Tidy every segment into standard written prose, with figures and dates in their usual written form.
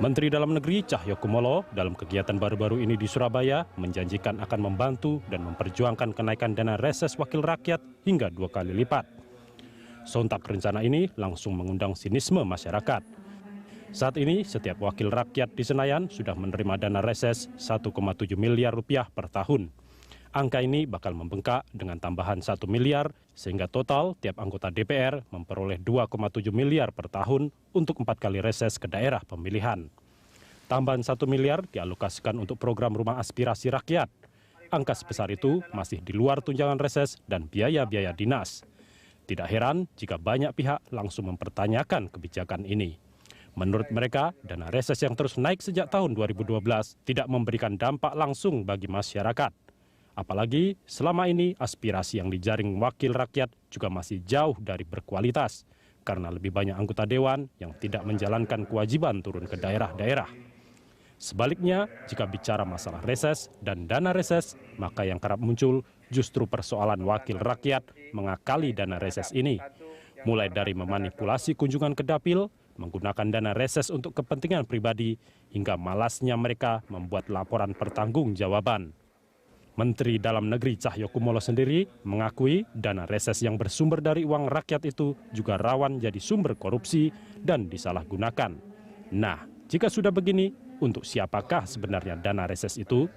Menteri Dalam Negeri Cahyokumolo dalam kegiatan baru-baru ini di Surabaya menjanjikan akan membantu dan memperjuangkan kenaikan dana reses wakil rakyat hingga 2 kali lipat. Sontak rencana ini langsung mengundang sinisme masyarakat. Saat ini setiap wakil rakyat di Senayan sudah menerima dana reses 1,7 miliar rupiah per tahun. Angka ini bakal membengkak dengan tambahan 1 miliar sehingga total tiap anggota DPR memperoleh 2,7 miliar per tahun untuk 4 kali reses ke daerah pemilihan. Tambahan 1 miliar dialokasikan untuk program rumah aspirasi rakyat. Angka sebesar itu masih di luar tunjangan reses dan biaya-biaya dinas. Tidak heran jika banyak pihak langsung mempertanyakan kebijakan ini. Menurut mereka, dana reses yang terus naik sejak tahun 2012 tidak memberikan dampak langsung bagi masyarakat. Apalagi selama ini aspirasi yang dijaring wakil rakyat juga masih jauh dari berkualitas karena lebih banyak anggota dewan yang tidak menjalankan kewajiban turun ke daerah-daerah. Sebaliknya, jika bicara masalah reses dan dana reses, maka yang kerap muncul justru persoalan wakil rakyat mengakali dana reses ini. Mulai dari memanipulasi kunjungan ke dapil, menggunakan dana reses untuk kepentingan pribadi, hingga malasnya mereka membuat laporan pertanggungjawaban. Menteri Dalam Negeri Cahyokumolo sendiri mengakui dana reses yang bersumber dari uang rakyat itu juga rawan jadi sumber korupsi dan disalahgunakan. Nah, jika sudah begini, untuk siapakah sebenarnya dana reses itu?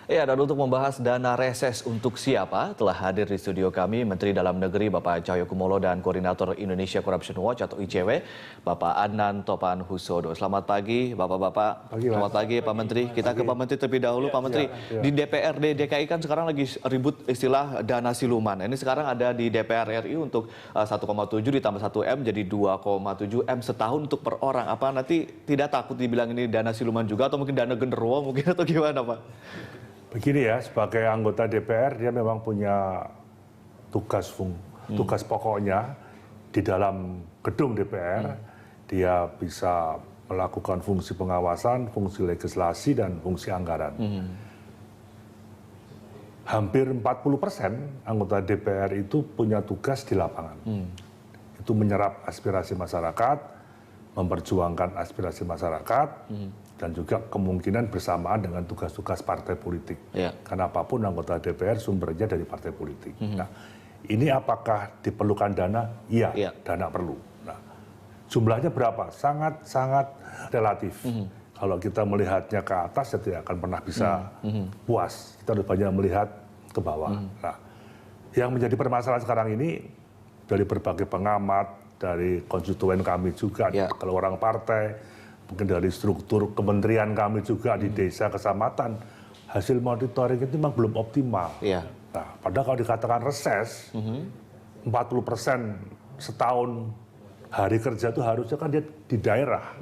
Ya, dan untuk membahas dana reses untuk siapa, telah hadir di studio kami Menteri Dalam Negeri Bapak Cahyokumolo dan Koordinator Indonesia Corruption Watch atau ICW, Bapak Adnan Topan Husodo. Selamat pagi, Bapak-Bapak. Selamat pagi, Pak Menteri. Kita ke Pak Menteri terlebih dahulu, Pak Menteri. Di DPRD DKI kan sekarang lagi ribut istilah dana siluman. Ini sekarang ada di DPR RI untuk 1,7 ditambah 1 M jadi 2,7 M setahun untuk per orang. Apa nanti tidak takut dibilang ini dana siluman juga atau mungkin dana genderuwo mungkin atau gimana, Pak? Begini ya, sebagai anggota DPR dia memang punya tugas pokoknya di dalam gedung DPR. Dia bisa melakukan fungsi pengawasan, fungsi legislasi, dan fungsi anggaran. Hampir 40% anggota DPR itu punya tugas di lapangan. Itu menyerap aspirasi masyarakat, memperjuangkan aspirasi masyarakat, dan juga kemungkinan bersamaan dengan tugas-tugas partai politik. Karena apapun anggota DPR sumbernya dari partai politik. Nah, ini apakah diperlukan dana? Iya, dana perlu. Nah, jumlahnya berapa? Sangat relatif. Kalau kita melihatnya ke atas, ya tidak akan pernah bisa puas. Kita harus banyak melihat ke bawah. Nah, yang menjadi permasalahan sekarang ini dari berbagai pengamat, dari konstituen kami juga, kalau orang partai, mungkin dari struktur kementerian kami juga di desa, kecamatan, hasil monitoring itu memang belum optimal. Nah, padahal kalau dikatakan reses, 40% setahun hari kerja itu harusnya kan dia di daerah.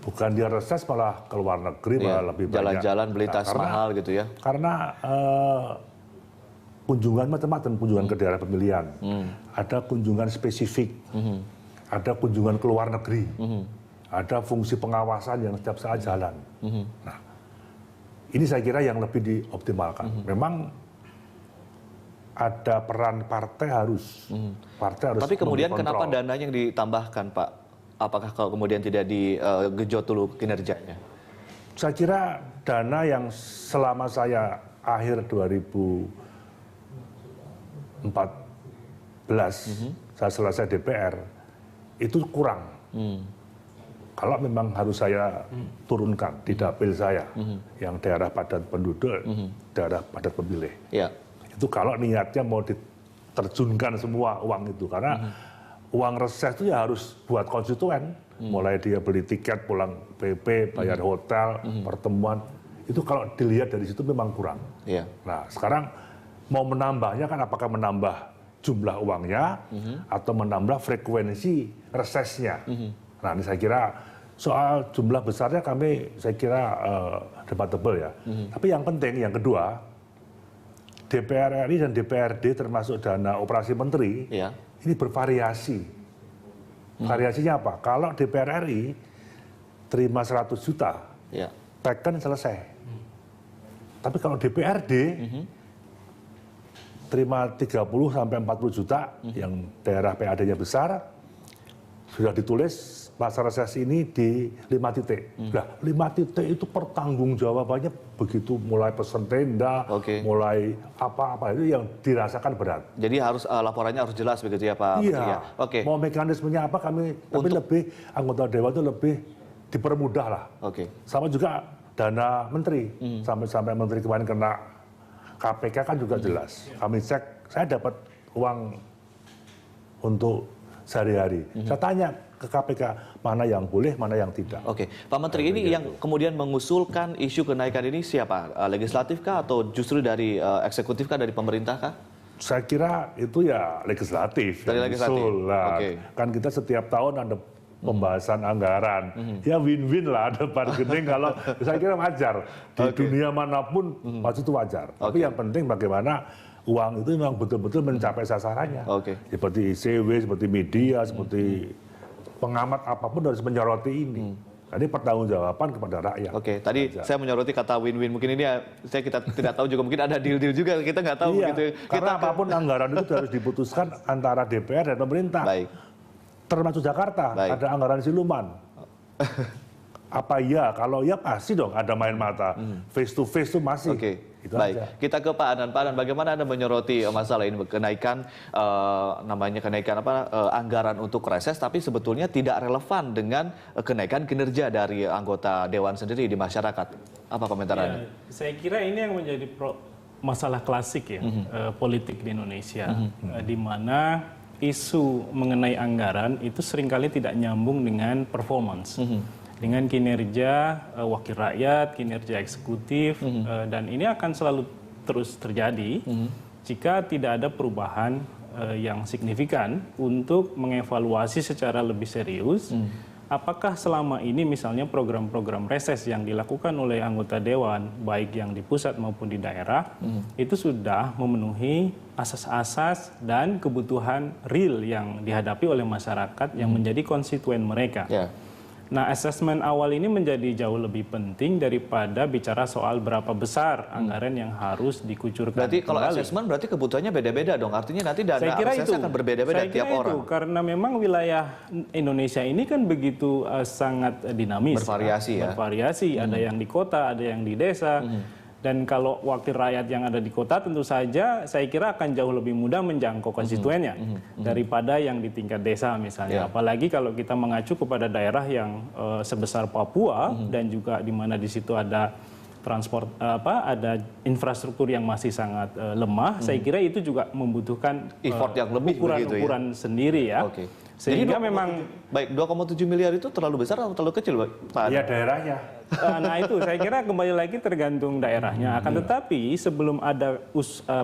Bukan dia reses malah ke luar negeri, malah lebih banyak. Jalan-jalan beli tas mahal gitu ya. Karena kunjungan macam-macam, kunjungan ke daerah pemilihan. Ada kunjungan spesifik, ada kunjungan ke luar negeri. Ada fungsi pengawasan yang setiap saat jalan. Nah, ini saya kira yang lebih dioptimalkan. Memang ada peran partai harus. Partai harus. Tapi kemudian kenapa dananya yang ditambahkan, Pak? Apakah kalau kemudian tidak digejot dulu kinerjanya? Saya kira dana yang selama saya akhir 2014, saya selesai DPR, itu kurang. Kalau memang harus saya turunkan di dapil saya, yang daerah padat penduduk, daerah padat pemilih. Itu kalau niatnya mau diterjunkan semua uang itu. Karena uang reses itu ya harus buat konstituen. Mulai dia beli tiket, pulang PP, bayar hotel, pertemuan. Itu kalau dilihat dari situ memang kurang. Nah, sekarang mau menambahnya kan apakah menambah jumlah uangnya, atau menambah frekuensi resesnya. Nah, ini saya kira soal jumlah besarnya saya kira debatable ya. Tapi yang penting, yang kedua, DPR RI dan DPRD termasuk dana operasi menteri, ini bervariasi. Variasinya apa? Kalau DPR RI terima 100 juta, teken selesai. Tapi kalau DPRD terima 30 sampai 40 juta, yang daerah PAD-nya besar, sudah ditulis masa reses ini di 5 titik. Nah, 5 titik itu pertanggungjawabannya begitu, mulai pesen tenda, mulai apa-apa itu yang dirasakan berat. Jadi harus laporannya harus jelas begitu ya Pak Iya. Menteri ya? Oke. Mau mekanismenya apa tapi lebih anggota dewan itu lebih dipermudah lah. Sama juga dana menteri. Sampai menteri kemarin kena KPK kan juga jelas. Kami cek, saya dapat uang untuk sehari-hari. Saya tanya ke KPK mana yang boleh, mana yang tidak. Pak Menteri, ini yang kemudian mengusulkan isu kenaikan ini siapa? Legislatif kah atau justru dari eksekutif kah, dari pemerintah kah? Saya kira itu ya legislatif. Dari legislatif. Kan kita setiap tahun ada pembahasan anggaran. Ya win-win lah, ada bargaining kalau saya kira wajar. Di dunia manapun pasti itu wajar. Tapi yang penting bagaimana uang itu memang betul-betul mencapai sasarannya. Seperti ICW, seperti media, seperti pengamat apapun harus menyoroti ini. Ini pertanggungjawaban kepada rakyat. Tadi saya menyoroti kata win-win. Mungkin ini kita tidak tahu juga. Mungkin ada deal-deal juga, kita nggak tahu. Begitu. Karena apapun anggaran itu harus diputuskan antara DPR dan pemerintah. Termasuk Jakarta, ada anggaran siluman. Apa ya? Kalau ya pasti dong ada main mata. Face to face itu masih. Itu Baik, aja. kita ke Pak Anan. Pak Anan, bagaimana Anda menyoroti masalah ini, kenaikan anggaran untuk reses, tapi sebetulnya tidak relevan dengan kenaikan kinerja dari anggota Dewan sendiri di masyarakat. Apa komentar Anda? Saya kira ini yang menjadi masalah klasik ya, politik di Indonesia, di mana isu mengenai anggaran itu seringkali tidak nyambung dengan performance. Dengan kinerja wakil rakyat, kinerja eksekutif, dan ini akan selalu terus terjadi jika tidak ada perubahan yang signifikan untuk mengevaluasi secara lebih serius apakah selama ini misalnya program-program reses yang dilakukan oleh anggota dewan, baik yang di pusat maupun di daerah, itu sudah memenuhi asas-asas dan kebutuhan real yang dihadapi oleh masyarakat yang menjadi konstituen mereka. Nah, asesmen awal ini menjadi jauh lebih penting daripada bicara soal berapa besar anggaran yang harus dikucurkan. Berarti kalau asesmen berarti kebutuhannya beda-beda dong. Artinya nanti dana reses akan berbeda-beda tiap orang. Itu karena memang wilayah Indonesia ini kan begitu sangat dinamis. Bervariasi. Ada yang di kota, ada yang di desa. Dan kalau wakil rakyat yang ada di kota tentu saja saya kira akan jauh lebih mudah menjangkau konstituennya daripada yang di tingkat desa misalnya. Apalagi kalau kita mengacu kepada daerah yang sebesar Papua dan juga di mana di situ ada ada infrastruktur yang masih sangat lemah. Saya kira itu juga membutuhkan effort yang lebih ukuran sendiri ya. Sehingga jadi memang baik 2,7 miliar itu terlalu besar atau terlalu kecil, Pak? Iya, daerahnya. Nah itu saya kira kembali lagi tergantung daerahnya. Akan tetapi sebelum ada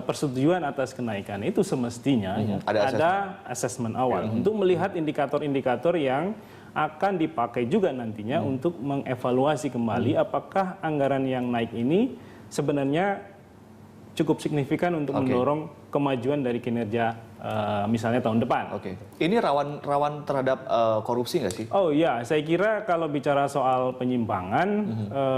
persetujuan atas kenaikan itu semestinya ada asesmen awal untuk melihat indikator-indikator yang akan dipakai juga nantinya untuk mengevaluasi kembali apakah anggaran yang naik ini sebenarnya cukup signifikan untuk mendorong kemajuan dari kinerja misalnya tahun depan. Ini rawan terhadap korupsi nggak sih? Oh iya, saya kira kalau bicara soal penyimpangan,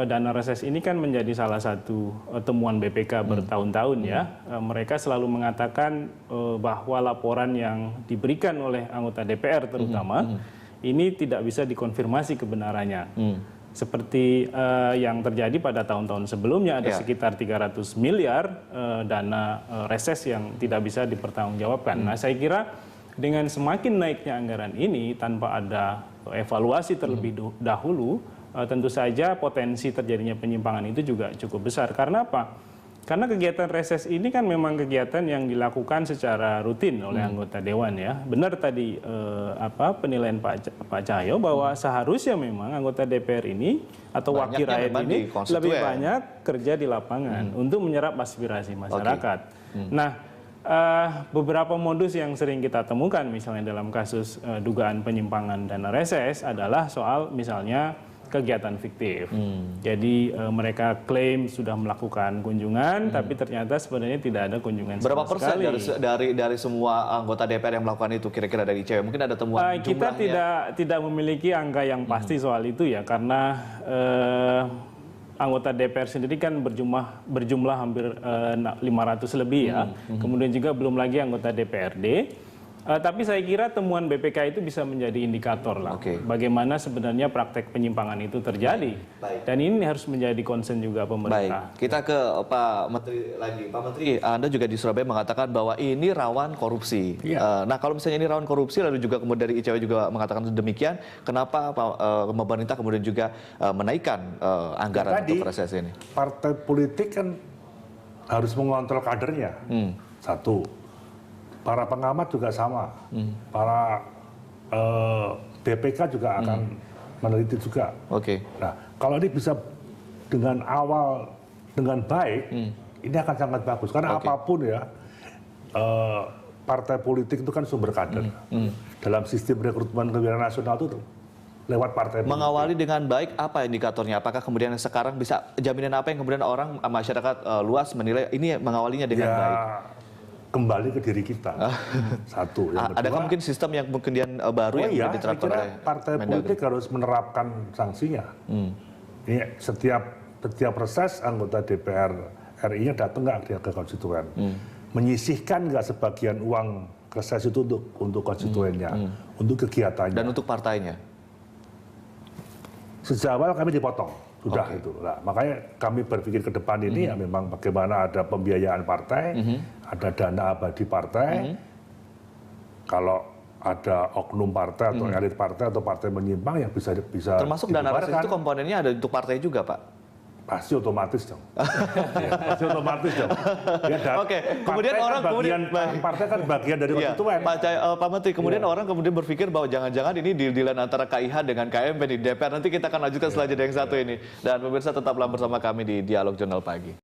dana reses ini kan menjadi salah satu temuan BPK bertahun-tahun ya. Mereka selalu mengatakan bahwa laporan yang diberikan oleh anggota DPR terutama, ini tidak bisa dikonfirmasi kebenarannya. Seperti yang terjadi pada tahun-tahun sebelumnya, ada sekitar 300 miliar dana reses yang tidak bisa dipertanggungjawabkan. Nah, saya kira dengan semakin naiknya anggaran ini tanpa ada evaluasi terlebih dahulu, tentu saja potensi terjadinya penyimpangan itu juga cukup besar. Karena apa? Karena kegiatan reses ini kan memang kegiatan yang dilakukan secara rutin oleh anggota dewan ya. Benar tadi penilaian Pak Cahyo bahwa seharusnya memang anggota DPR ini atau wakil rakyat ini lebih banyak kerja di lapangan untuk menyerap aspirasi masyarakat. Nah, beberapa modus yang sering kita temukan misalnya dalam kasus dugaan penyimpangan dana reses adalah soal misalnya kegiatan fiktif. Jadi mereka klaim sudah melakukan kunjungan, tapi ternyata sebenarnya tidak ada kunjungan berapa sama persen sekali. dari semua anggota DPR yang melakukan itu kira-kira dari ICW? Mungkin ada temuan kita tidak memiliki angka yang pasti soal itu ya, karena anggota DPR sendiri kan berjumlah hampir 500 lebih ya. Kemudian juga belum lagi anggota DPRD. Tapi saya kira temuan BPK itu bisa menjadi indikator lah, bagaimana sebenarnya praktek penyimpangan itu terjadi. Dan ini harus menjadi concern juga pemerintah. Baik, kita ke Pak Menteri lagi. Pak Menteri, Anda juga di Surabaya mengatakan bahwa ini rawan korupsi. Nah, kalau misalnya ini rawan korupsi, lalu juga kemudian dari ICW juga mengatakan demikian, kenapa pemerintah kemudian juga menaikkan anggaran untuk reses ini? Partai politik kan harus mengontrol kadernya. Satu. Para pengamat juga sama, para BPK juga akan meneliti juga. Nah, kalau ini bisa dengan baik, ini akan sangat bagus. Karena apapun ya, partai politik itu kan sumber kader. Dalam sistem rekrutmen kewirausahaan nasional itu lewat partai politik. Mengawali dengan baik, apa indikatornya? Apakah kemudian sekarang bisa jaminan apa yang kemudian orang masyarakat luas menilai ini mengawalinya dengan baik? Kembali ke diri kita. Satu. Yang kedua, adakah mungkin sistem yang kemudian baru yang diterapkan oleh partai politik harus menerapkan sanksinya. Ini setiap reses anggota DPR RI-nya datang nggak ke konstituen, menyisihkan nggak sebagian uang reses itu untuk konstituennya, untuk kegiatannya dan untuk partainya. Sejak awal kami dipotong, sudah itu. Nah, makanya kami berpikir ke depan ini ya memang bagaimana ada pembiayaan partai, ada dana abadi partai. Kalau ada oknum partai atau elit partai atau partai menyimpang yang bisa termasuk dana reses itu komponennya ada untuk partai juga, Pak? Pasti otomatis dong. Pasti otomatis dong. Ya, kemudian orang partai kan bagian dari konstituen. Pak Menteri, kemudian orang kemudian berpikir bahwa jangan-jangan ini deal-dealan antara KIH dengan KMP di DPR. Nanti kita akan lanjutkan setelah jeda yang satu ini. Dan pemirsa tetaplah bersama kami di Dialog Jurnal Pagi.